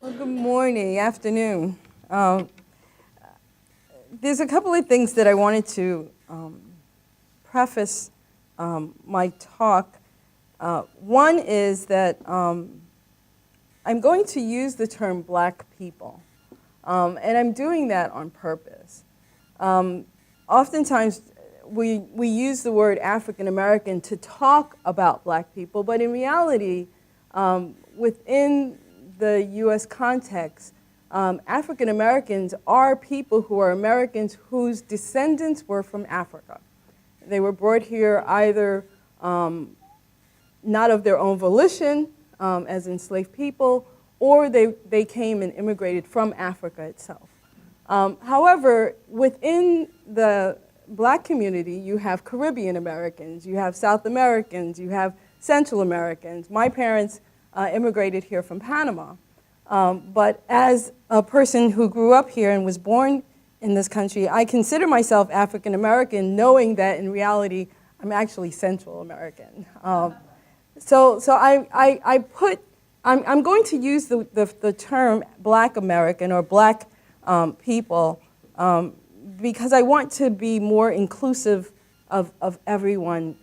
Well, good morning, afternoon. There's a couple of things that I wanted to preface my talk. One is that I'm going to use the term black people, and I'm doing that on purpose. Oftentimes, we use the word African American to talk about black people, but in reality, within the U.S. context, African Americans are people who are Americans whose descendants were from Africa. They were brought here either not of their own volition, as enslaved people, or they came and immigrated from Africa itself. However, within the black community, you have Caribbean Americans, you have South Americans, you have Central Americans. My parents immigrated here from Panama. But as a person who grew up here and was born in this country, I consider myself African American, knowing that in reality, I'm actually Central American. So I'm going to use the term Black American or Black people because I want to be more inclusive of everyone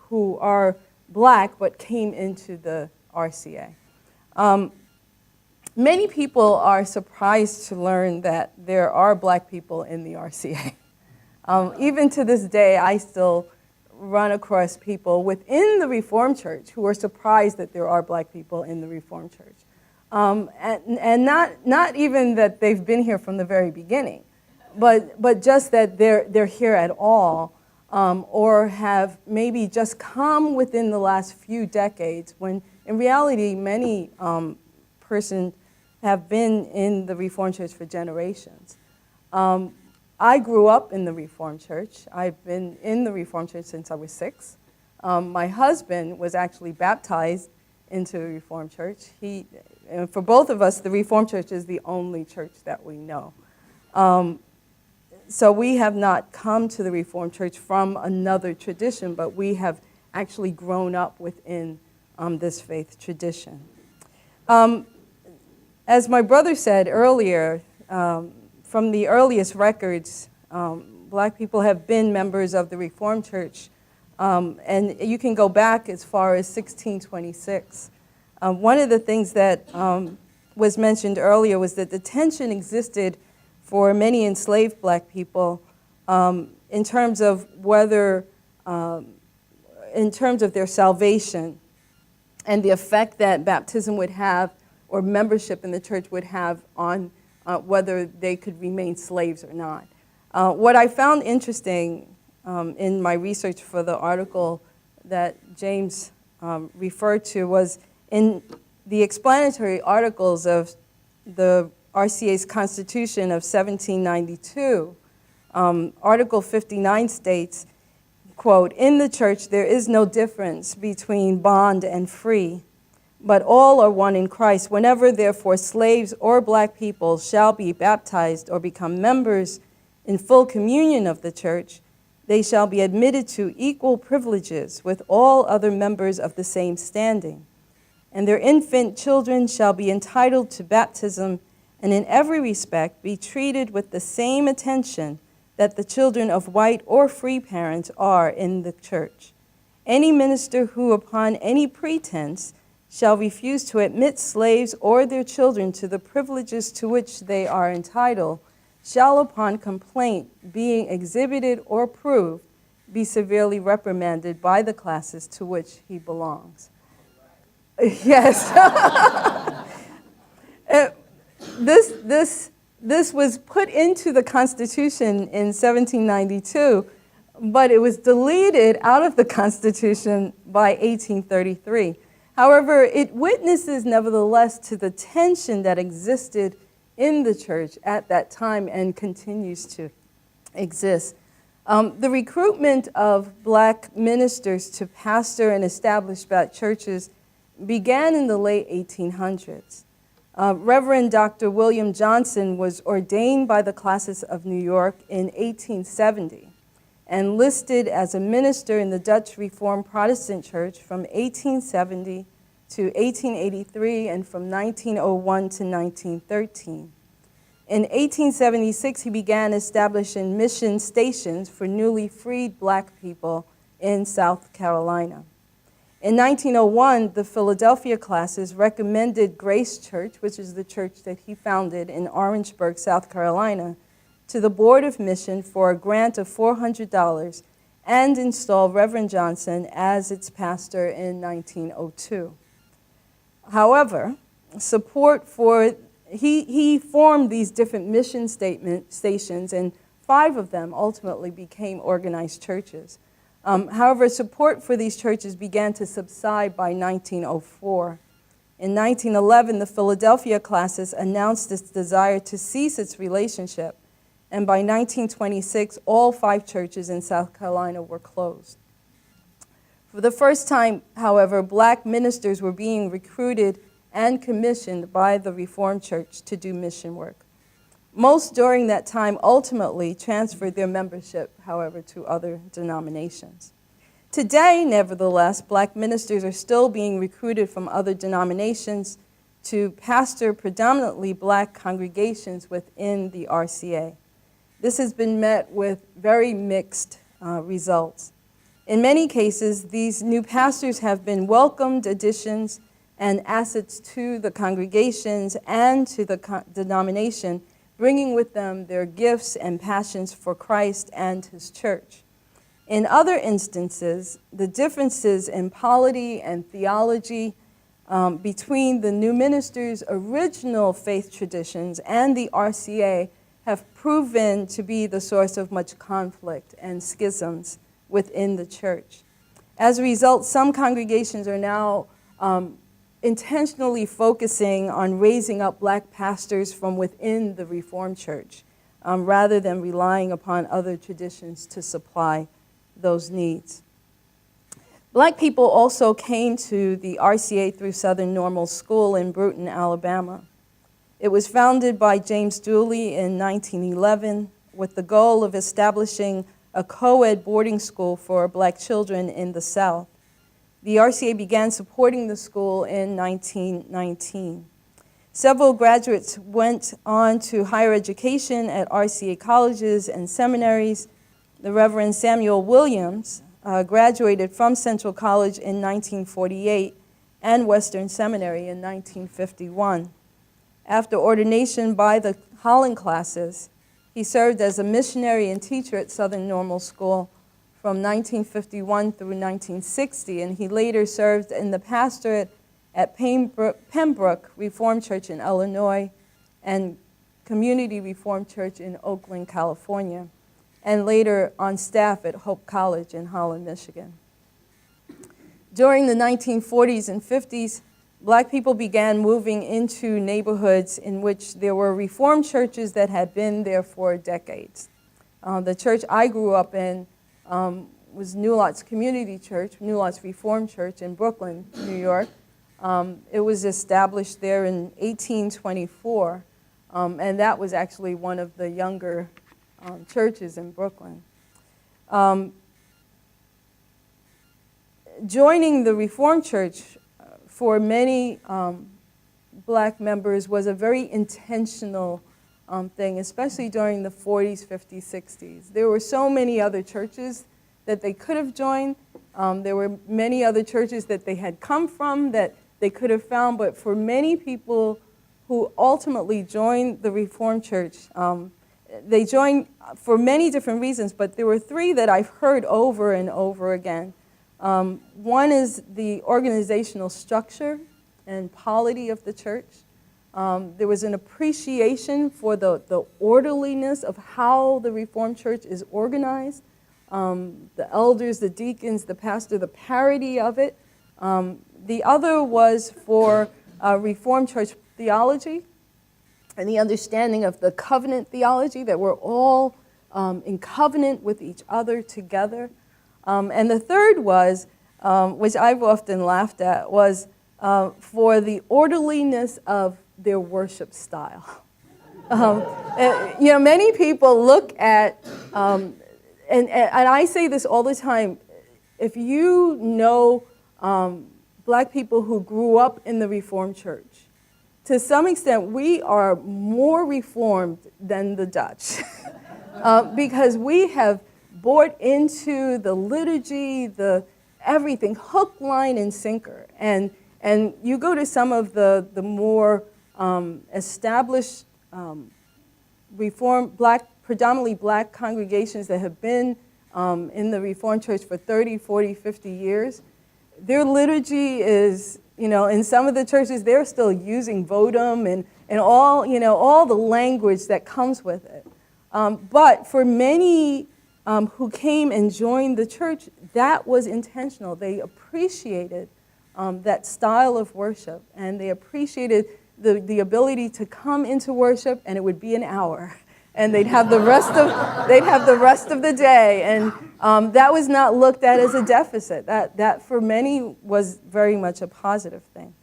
who are Black but came into the RCA. Many people are surprised to learn that there are Black people in the RCA. Even to this day, I still run across people within the Reformed Church who are surprised that there are Black people in the Reformed Church. And not even that they've been here from the very beginning, but just that they're here at all, or have maybe just come within the last few decades, when in reality many persons have been in the Reformed Church for generations. I grew up in the Reformed Church. I've been in the Reformed Church since I was 6. My husband was actually baptized into the Reformed Church. And for both of us, the Reformed Church is the only church that we know. So we have not come to the Reformed Church from another tradition, but we have actually grown up within this faith tradition. As my brother said earlier, from the earliest records, Black people have been members of the Reformed Church, and you can go back as far as 1626. One of the things that was mentioned earlier was that the tension existed for many enslaved Black people in terms of whether, in terms of their salvation and the effect that baptism would have or membership in the church would have on whether they could remain slaves or not. What I found interesting in my research for the article that James referred to was in the explanatory articles of the RCA's Constitution of 1792, Article 59 states, quote, "In the church there is no difference between bond and free, but all are one in Christ. Whenever, therefore, slaves or Black people shall be baptized or become members in full communion of the church, they shall be admitted to equal privileges with all other members of the same standing. And their infant children shall be entitled to baptism and in every respect be treated with the same attention that the children of white or free parents are in the church. Any minister who, upon any pretense, shall refuse to admit slaves or their children to the privileges to which they are entitled, shall, upon complaint being exhibited or proved, be severely reprimanded by the classes to which he belongs." Yes. This was put into the Constitution in 1792, but it was deleted out of the Constitution by 1833. However, it witnesses, nevertheless, to the tension that existed in the church at that time and continues to exist. The recruitment of Black ministers to pastor and establish Black churches began in the late 1800s. Reverend Dr. William Johnson was ordained by the classis of New York in 1870 and listed as a minister in the Dutch Reformed Protestant Church from 1870 to 1883 and from 1901 to 1913. In 1876, he began establishing mission stations for newly freed black people in South Carolina. In 1901, the Philadelphia classes recommended Grace Church, which is the church that he founded in Orangeburg, South Carolina, to the Board of Mission for a grant of $400 and installed Reverend Johnson as its pastor in 1902. However, he formed these different mission stations, and 5 of them ultimately became organized churches. However, support for these churches began to subside by 1904. In 1911, the Philadelphia classes announced its desire to cease its relationship, and by 1926, all 5 churches in South Carolina were closed. For the first time, however, black ministers were being recruited and commissioned by the Reformed Church to do mission work. Most during that time ultimately transferred their membership, however, to other denominations. Today, nevertheless, black ministers are still being recruited from other denominations to pastor predominantly black congregations within the RCA. This has been met with very mixed results. In many cases, these new pastors have been welcomed additions and assets to the congregations and to the denomination, bringing with them their gifts and passions for Christ and his church. In other instances, the differences in polity and theology between the new ministers' original faith traditions and the RCA have proven to be the source of much conflict and schisms within the church. As a result, some congregations are now intentionally focusing on raising up black pastors from within the Reformed Church, rather than relying upon other traditions to supply those needs. Black people also came to the RCA through Southern Normal School in Bruton, Alabama. It was founded by James Dooley in 1911 with the goal of establishing a co-ed boarding school for black children in the South. The RCA began supporting the school in 1919. Several graduates went on to higher education at RCA colleges and seminaries. The Reverend Samuel Williams graduated from Central College in 1948 and Western Seminary in 1951. After ordination by the Holland classes, he served as a missionary and teacher at Southern Normal School from 1951 through 1960, and he later served in the pastorate at Pembroke Reformed Church in Illinois and Community Reformed Church in Oakland, California, and later on staff at Hope College in Holland, Michigan. During the 1940s and 50s, black people began moving into neighborhoods in which there were Reformed churches that had been there for decades. The church I grew up in was New Lot's Community Church, New Lot's Reformed Church in Brooklyn, New York. It was established there in 1824, and that was actually one of the younger churches in Brooklyn. Joining the Reformed Church for many black members was a very intentional thing, especially during the 40s, 50s, 60s. There were so many other churches that they could have joined. There were many other churches that they had come from that they could have found, but for many people who ultimately joined the Reformed Church, they joined for many different reasons, but there were 3 that I've heard over and over again. One is the organizational structure and polity of the church. There was an appreciation for the orderliness of how the Reformed Church is organized. The elders, the deacons, the pastor, the parity of it. The other was for Reformed Church theology and the understanding of the covenant theology, that we're all in covenant with each other together. And the third was, which I've often laughed at, was for the orderliness of their worship style. Many people look at, and I say this all the time, if you know black people who grew up in the Reformed Church. To some extent, we are more Reformed than the Dutch because we have bought into the liturgy, the everything, hook, line, and sinker. And you go to some of the more established Reformed, predominantly black congregations that have been in the Reformed Church for 30, 40, 50 years. Their liturgy is, in some of the churches, they're still using vodum and all, all the language that comes with it. But for many who came and joined the church, that was intentional. They appreciated that style of worship, and they appreciated the ability to come into worship, and it would be an hour, and they'd have the rest of the day, and that was not looked at as a deficit. That for many was very much a positive thing.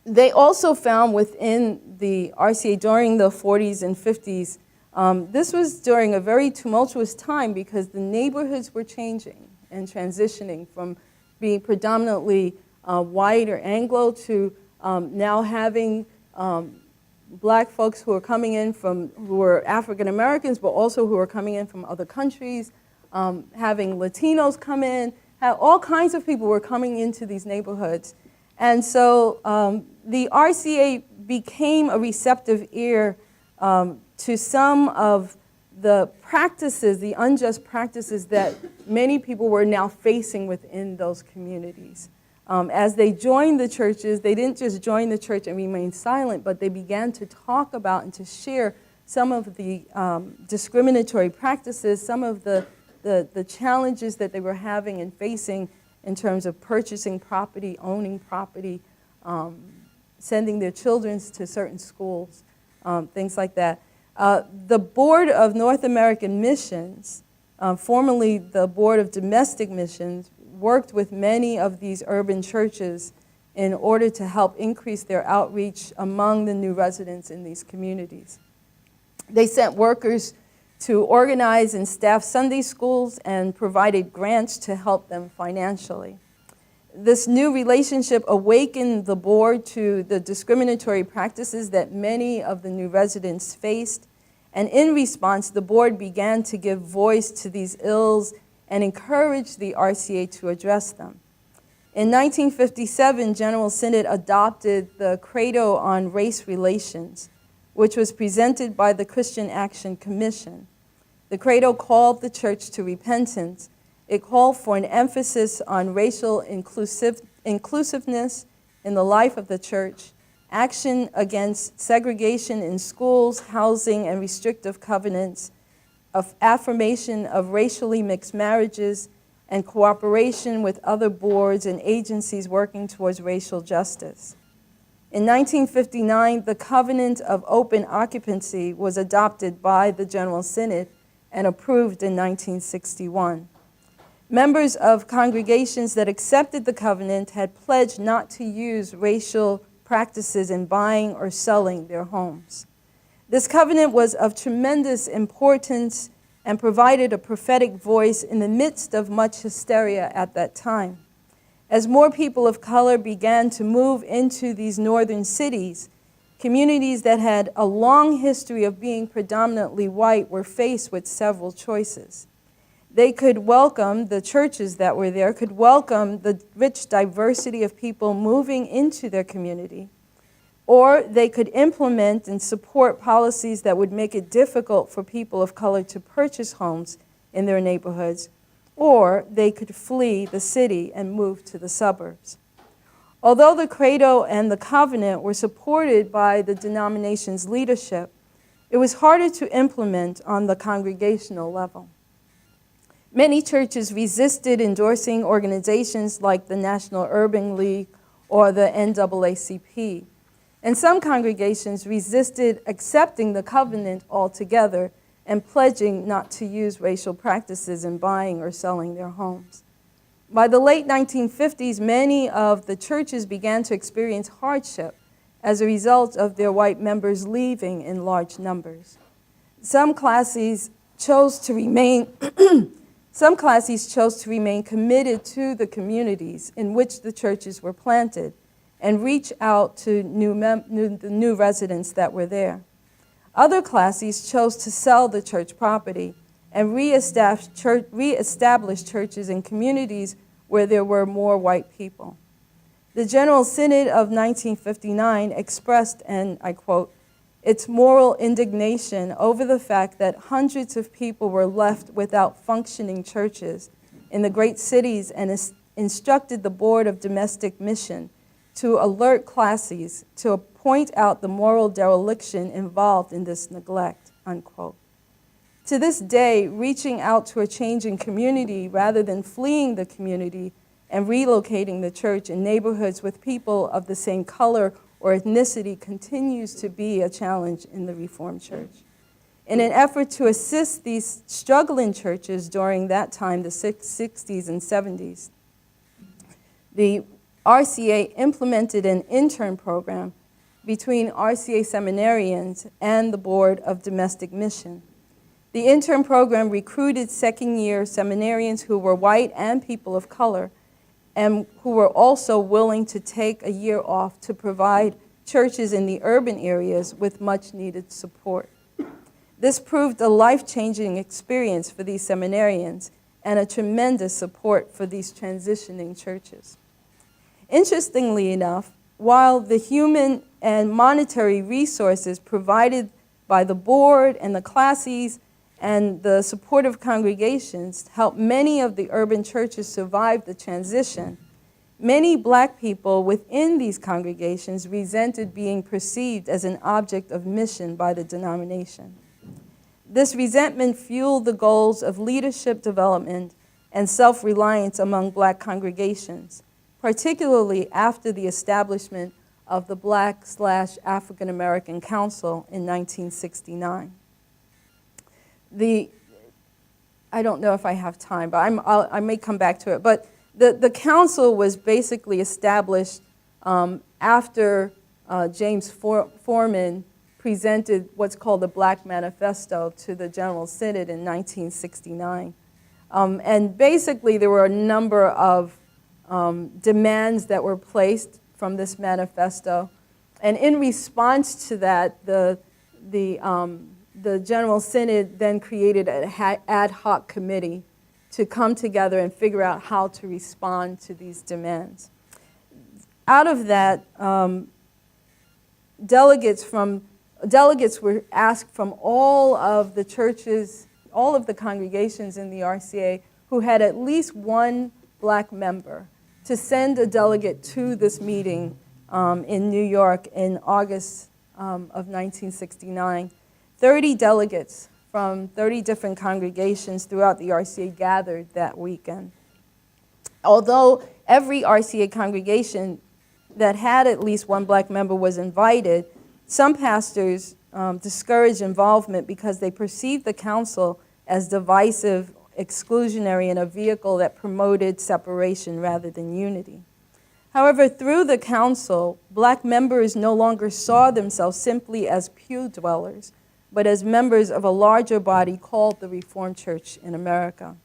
They also found within the RCA during the 40s and 50s, this was during a very tumultuous time because the neighborhoods were changing and transitioning from being predominantly white or Anglo to now having black folks who are coming in who were African Americans, but also who are coming in from other countries, having Latinos come in, all kinds of people were coming into these neighborhoods. And so the RCA became a receptive ear to some of the practices, the unjust practices that many people were now facing within those communities. As they joined the churches, they didn't just join the church and remain silent, but they began to talk about and to share some of the discriminatory practices, some of the challenges that they were having and facing in terms of purchasing property, owning property, sending their children to certain schools, things like that. The Board of North American Missions, formerly the Board of Domestic Missions, worked with many of these urban churches in order to help increase their outreach among the new residents in these communities. They sent workers to organize and staff Sunday schools and provided grants to help them financially. This new relationship awakened the board to the discriminatory practices that many of the new residents faced, and in response, the board began to give voice to these ills and encourage the RCA to address them. In 1957, General Synod adopted the Credo on Race Relations, which was presented by the Christian Action Commission. The Credo called the church to repentance. It called for an emphasis on racial inclusiveness in the life of the church, action against segregation in schools, housing, and restrictive covenants, of affirmation of racially mixed marriages, and cooperation with other boards and agencies working towards racial justice. In 1959, the Covenant of Open Occupancy was adopted by the General Synod and approved in 1961. Members of congregations that accepted the covenant had pledged not to use racial practices in buying or selling their homes. This covenant was of tremendous importance and provided a prophetic voice in the midst of much hysteria at that time. As more people of color began to move into these northern cities, communities that had a long history of being predominantly white were faced with several choices. They could welcome, the churches that were there could welcome the rich diversity of people moving into their community, or they could implement and support policies that would make it difficult for people of color to purchase homes in their neighborhoods, or they could flee the city and move to the suburbs. Although the Credo and the Covenant were supported by the denomination's leadership, it was harder to implement on the congregational level. Many churches resisted endorsing organizations like the National Urban League or the NAACP. And some congregations resisted accepting the covenant altogether and pledging not to use racial practices in buying or selling their homes. By the late 1950s, many of the churches began to experience hardship as a result of their white members leaving in large numbers. Some classes chose to remain Some classes chose to remain committed to the communities in which the churches were planted and reach out to the new residents that were there. Other classes chose to sell the church property and reestablish churches in communities where there were more white people. The General Synod of 1959 expressed, and I quote, its moral indignation over the fact that hundreds of people were left without functioning churches in the great cities and instructed the Board of Domestic Mission to alert classes to point out the moral dereliction involved in this neglect, unquote. To this day, reaching out to a changing community rather than fleeing the community and relocating the church in neighborhoods with people of the same color or ethnicity continues to be a challenge in the Reformed Church. In an effort to assist these struggling churches during that time, the 60s and 70s, the RCA implemented an intern program between RCA seminarians and the Board of Domestic Mission. The intern program recruited second-year seminarians who were white and people of color, and who were also willing to take a year off to provide churches in the urban areas with much-needed support. This proved a life-changing experience for these seminarians and a tremendous support for these transitioning churches. Interestingly enough, while the human and monetary resources provided by the board and the classes and the supportive congregations helped many of the urban churches survive the transition, many black people within these congregations resented being perceived as an object of mission by the denomination. This resentment fueled the goals of leadership development and self-reliance among black congregations, particularly after the establishment of the Black/African American Council in 1969. I don't know if I have time, but I may come back to it. But the council was basically established after James Foreman presented what's called the Black Manifesto to the General Synod in 1969. And basically there were a number of demands that were placed from this manifesto. And in response to that, the General Synod then created an ad hoc committee to come together and figure out how to respond to these demands. Out of that, delegates were asked from all of the churches, all of the congregations in the RCA who had at least one black member to send a delegate to this meeting in New York in August of 1969. 30 delegates from 30 different congregations throughout the RCA gathered that weekend. Although every RCA congregation that had at least one black member was invited, some pastors discouraged involvement because they perceived the council as divisive, exclusionary, and a vehicle that promoted separation rather than unity. However, through the council, black members no longer saw themselves simply as pew dwellers, but as members of a larger body called the Reformed Church in America.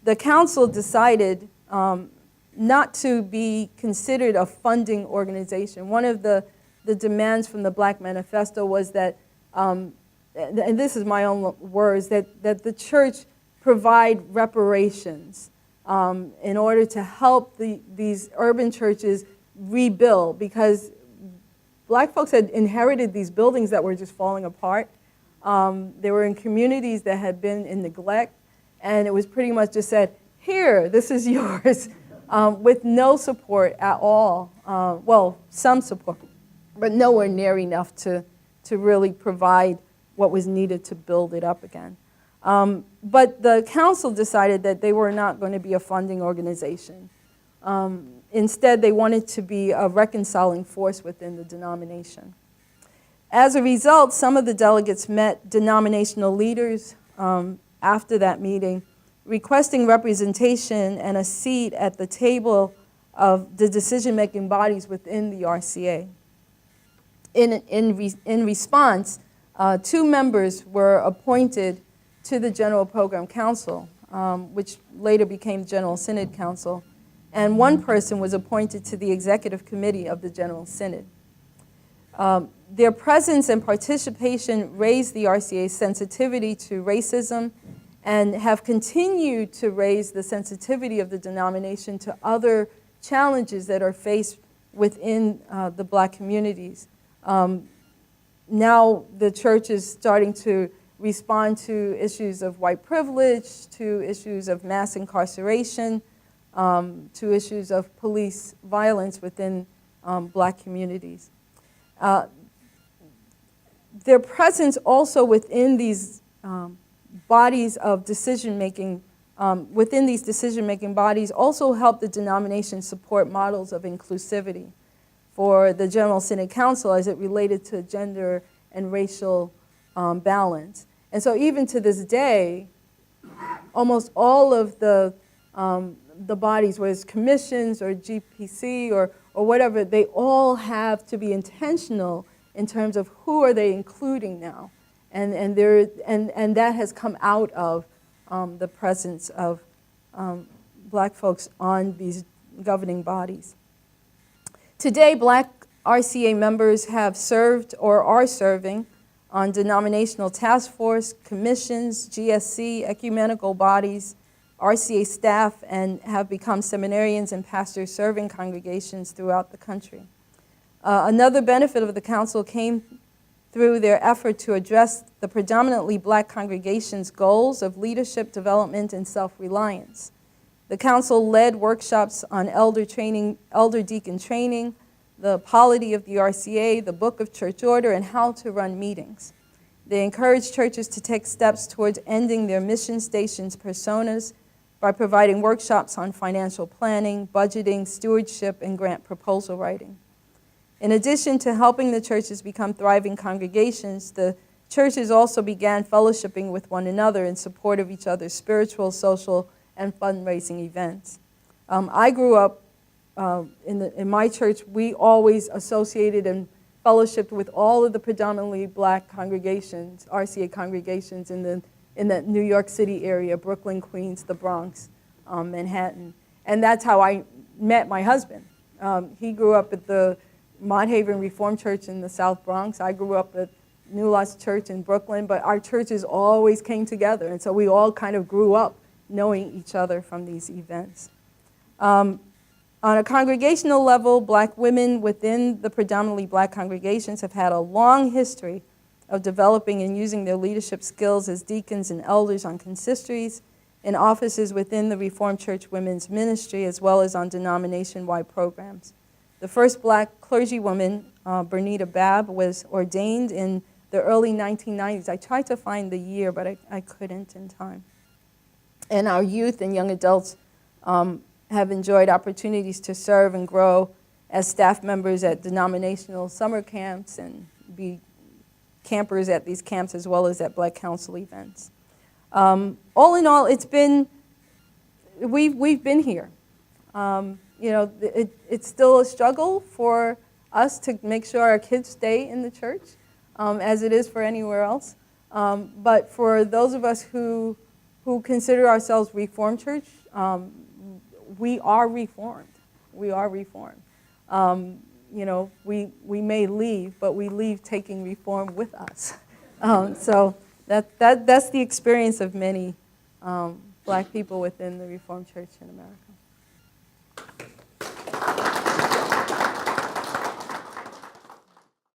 The council decided not to be considered a funding organization. One of the demands from the Black Manifesto was that, and this is my own words, that the church provide reparations in order to help these urban churches rebuild, because black folks had inherited these buildings that were just falling apart. They were in communities that had been in neglect, and it was pretty much just said, here, this is yours, with no support at all. Well, some support, but nowhere near enough to really provide what was needed to build it up again. But the council decided that they were not going to be a funding organization. Instead, they wanted to be a reconciling force within the denomination. As a result, some of the delegates met denominational leaders after that meeting, requesting representation and a seat at the table of the decision-making bodies within the RCA. In response, 2 members were appointed to the General Program Council. which later became General Synod Council, and one person was appointed to the executive committee of the General Synod. Their presence and participation raised the RCA's sensitivity to racism and have continued to raise the sensitivity of the denomination to other challenges that are faced within the Black communities. Now the church is starting to respond to issues of white privilege, to issues of mass incarceration, to issues of police violence within Black communities. Their presence also within these bodies of decision-making, within these decision-making bodies also help the denomination support models of inclusivity for the General Synod Council as it related to gender and racial balance. And so even to this day, almost all of the bodies, whether it's commissions or GPC or whatever, they all have to be intentional in terms of who are they including now. And that has come out of the presence of Black folks on these governing bodies. Today, Black RCA members have served or are serving on denominational task force, commissions, GSC, ecumenical bodies, RCA staff, and have become seminarians and pastors serving congregations throughout the country. Another benefit of the council came through their effort to address the predominantly Black congregations' goals of leadership development and self-reliance. The council led workshops on elder deacon training, the polity of the RCA, the book of church order, and how to run meetings. They encouraged churches to take steps towards ending their mission stations personas by providing workshops on financial planning, budgeting, stewardship, and grant proposal writing. In addition to helping the churches become thriving congregations, the churches also began fellowshipping with one another in support of each other's spiritual, social, and fundraising events. I grew up in my church. We always associated and fellowshipped with all of the predominantly Black congregations, RCA congregations in the New York City area, Brooklyn, Queens, the Bronx, Manhattan. And that's how I met my husband. He grew up at the Mott Haven Reformed Church in the South Bronx. I grew up at New Lots Church in Brooklyn, but our churches always came together, and so we all kind of grew up knowing each other from these events. On a congregational level, Black women within the predominantly Black congregations have had a long history of developing and using their leadership skills as deacons and elders on consistories, in offices within the Reformed Church Women's Ministry, as well as on denomination-wide programs. The first Black clergywoman, Bernita Babb, was ordained in the early 1990s. I tried to find the year, but I couldn't in time. And our youth and young adults have enjoyed opportunities to serve and grow as staff members at denominational summer camps and be campers at these camps as well as at Black Council events. All in all, we've been here. You know, it's still a struggle for us to make sure our kids stay in the church, as it is for anywhere else. But for those of us who consider ourselves Reformed Church, we are Reformed. We are Reformed. You know, we may leave, but we leave taking Reform with us. So that's the experience of many Black people within the Reformed Church in America.